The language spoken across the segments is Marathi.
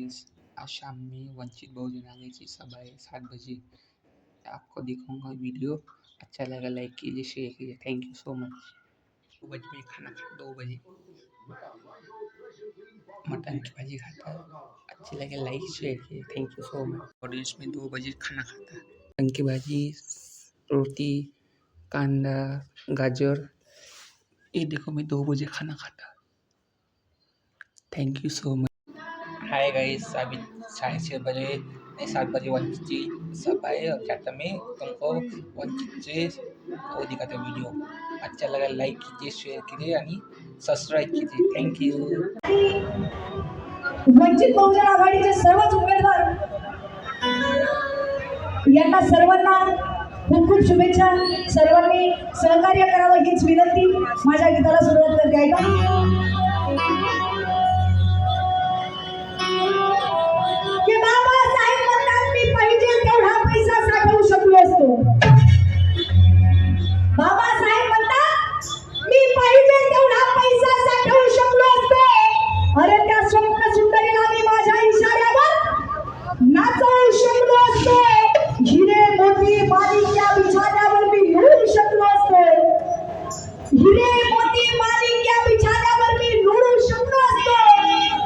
गाइस, आज शाम में वंचित बहुजन आघाड़ी की सभा है 7 बजे। आपको दिखाऊंगा वीडियो। अच्छा लगा लाइक कीजिए, शेयर कीजिए। Thank you so much. 2 बजे में खाना खा 2 बजे मटन की भाजी खाता है। अच्छी लगे लाइक शेयर कीजिए। Thank you so much. और इसमें 2 बजे खाना खाता है। मटन की भाजी, रोटी, कांदा, गाजर। ये देखो मैं 2 बजे खाना खाता। Thank you so much. Hi guys, अभी 6:30 बजे नहीं 7 बजे वंचित जी सब आए और क्या मैं तुमको वंचित जी वो दिखाते वीडियो। अच्छा लगा लाइक कीजिए, शेयर कीजिए आणि सबस्क्राईब कीजिए। Thank you. वंचित बहुजन आघाडीचे सर्वच उमेदवार यांना सर्वांना खूप खूप शुभेच्छा। सर्वांनी सहकार्य करावं हीच विनंती। माझ्या गीताला सुरुवात करते ऐका। की बाबासाहेब म्हणतात मी पाहिजे तेवढा पैसा साठवू शकलो असतो। बाबासाहेब म्हणतात मी पाहिजे तेवढा पैसा साठवू शकलो असतो। अरे त्या स्वप्न सुंदरीला मी माझ्या इशाऱ्यावर नाचवू शकलो असतो। हिरे मोती माणिक्या बिछाण्यावर मी लुळू शकलो असतो। हिरे मोती माणिक्या बिछाण्यावर मी लुळू शकलो असतो।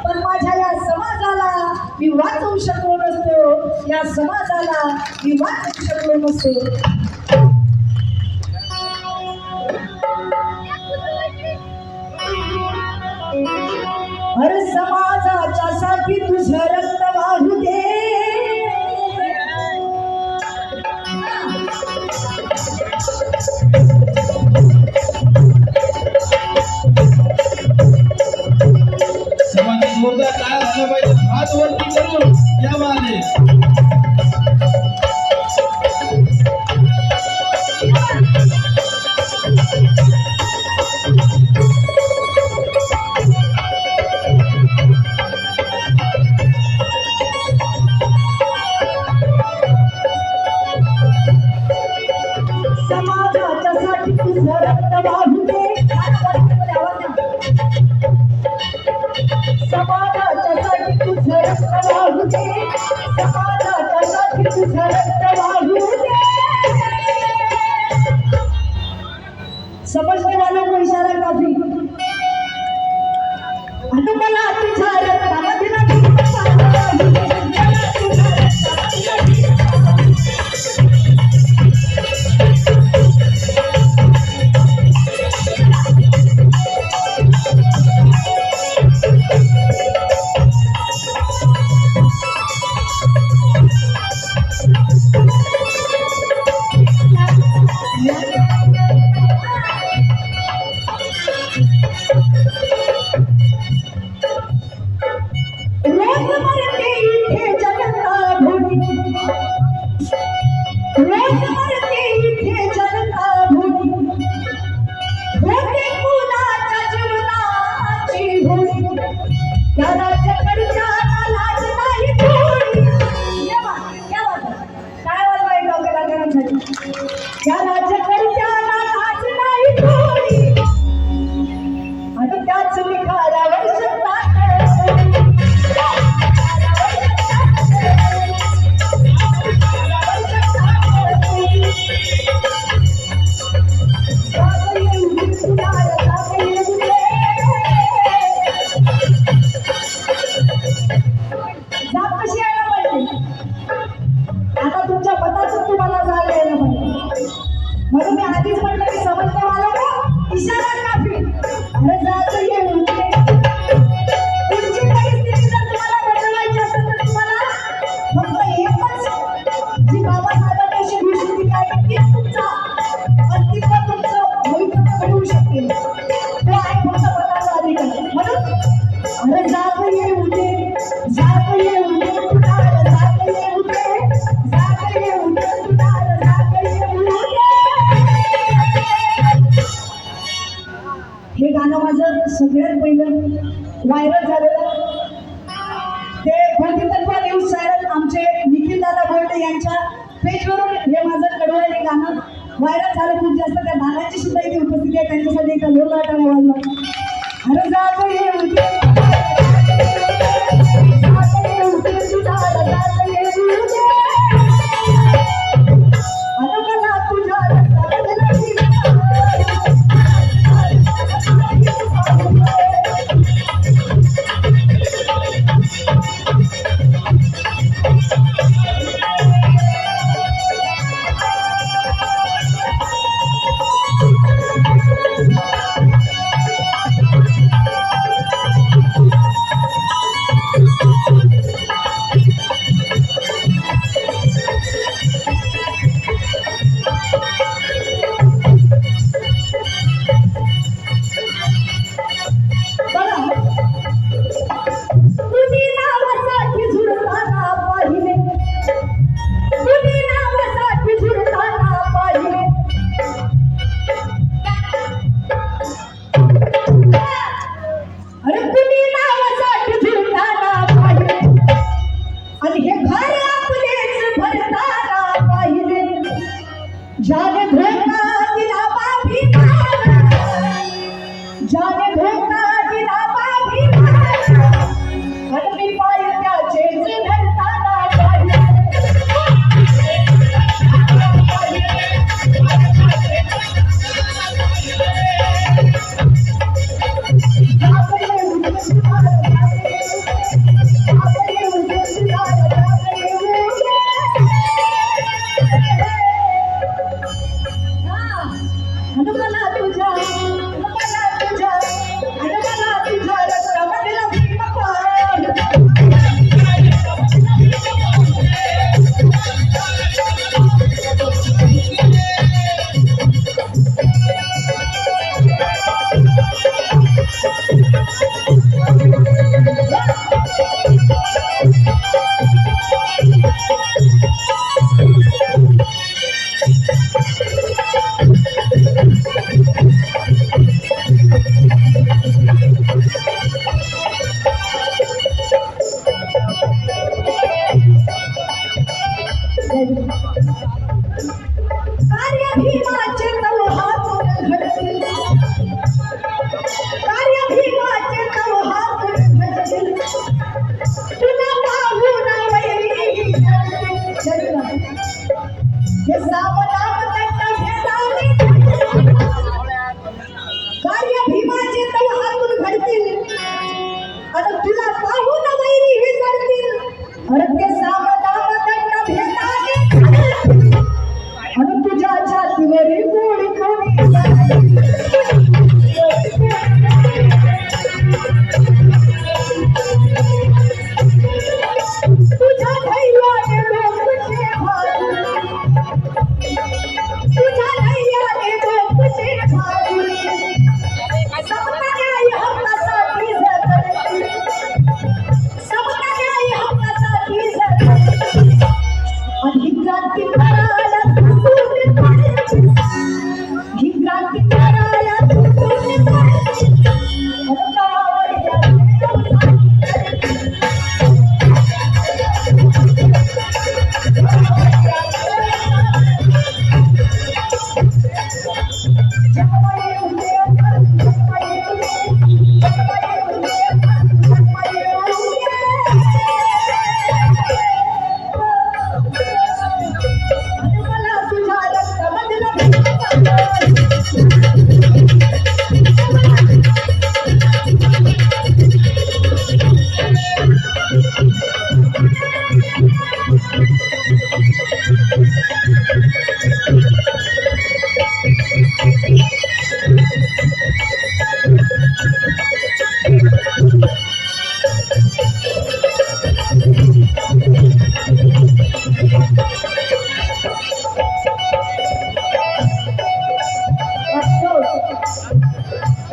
पण माझ्या या समाजाला मी वाचवू शकलो नसतो। या समाजाला मी वाचवू शकलो नसतो। हर समाजाच्या साठी तुझं रक्त वाहू दे। समाजात जोरदार टाळ्या झाल्या पाहिजे। हात वरती करून या मागे समाजाच्या साठी तुझं रक्त वाहू दे। समाजाच्या साठी तुझं रक्त वाहू दे। समाजाच्या साठी तुझं रक्त वाहू दे। समझने वालों को इशारा काफी। मला तुझ्या रक्तामध्ये हे गाणं माझं सगळ्यात पहिलं व्हायरल झालेलं ते भक्तितत्व न्यूज चॅनल आमचे निखिल दादा बोर्डे यांच्या पेजवरून हे माझं कडवलेलं गाणं व्हायरल झालं खूप जास्त। त्या गाण्याची सुद्धा इथे उपस्थिती आहे। त्यांच्यासाठी एक जोरदार टाळ्या वाजवा। अरे जातो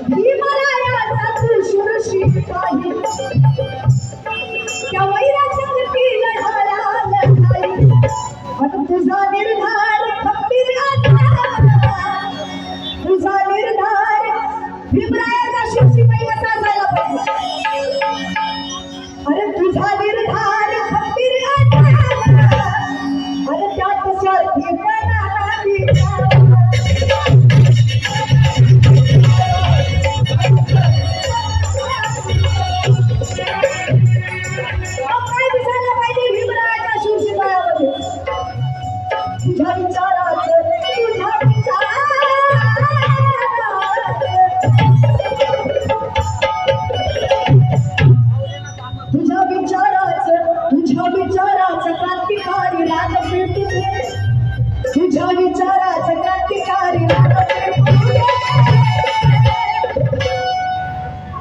हिमालयाचा त्रिशूळ शिवशाही त्या वैराच्या लढाया लढाई आणि तुझा निर्धार तुझा निर्धार भीमरायाचा शिवशिपाई कसा असायला पाहिजे अरे तुझा निर्धार खंबीर अरे त्यात स्वार्थी काय दिसायला पाहिजे भीमरायाच्या शिवशिपायामध्ये तुझ्या विचाराचं तुझ्या विचाराचं क्रांतिकारी राग पेटू दे तुझ्या विचाराचं क्रांतिकारी राग पेटू दे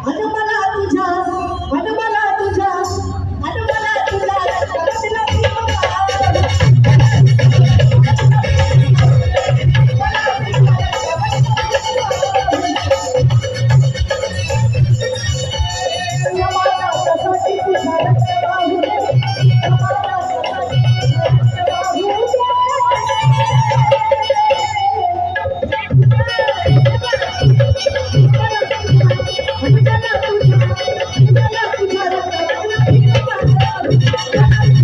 अन मला तुझ्या रक्तातला समाजासाठी तुझा रक्त वाहू दे तुझ्या रक्तातला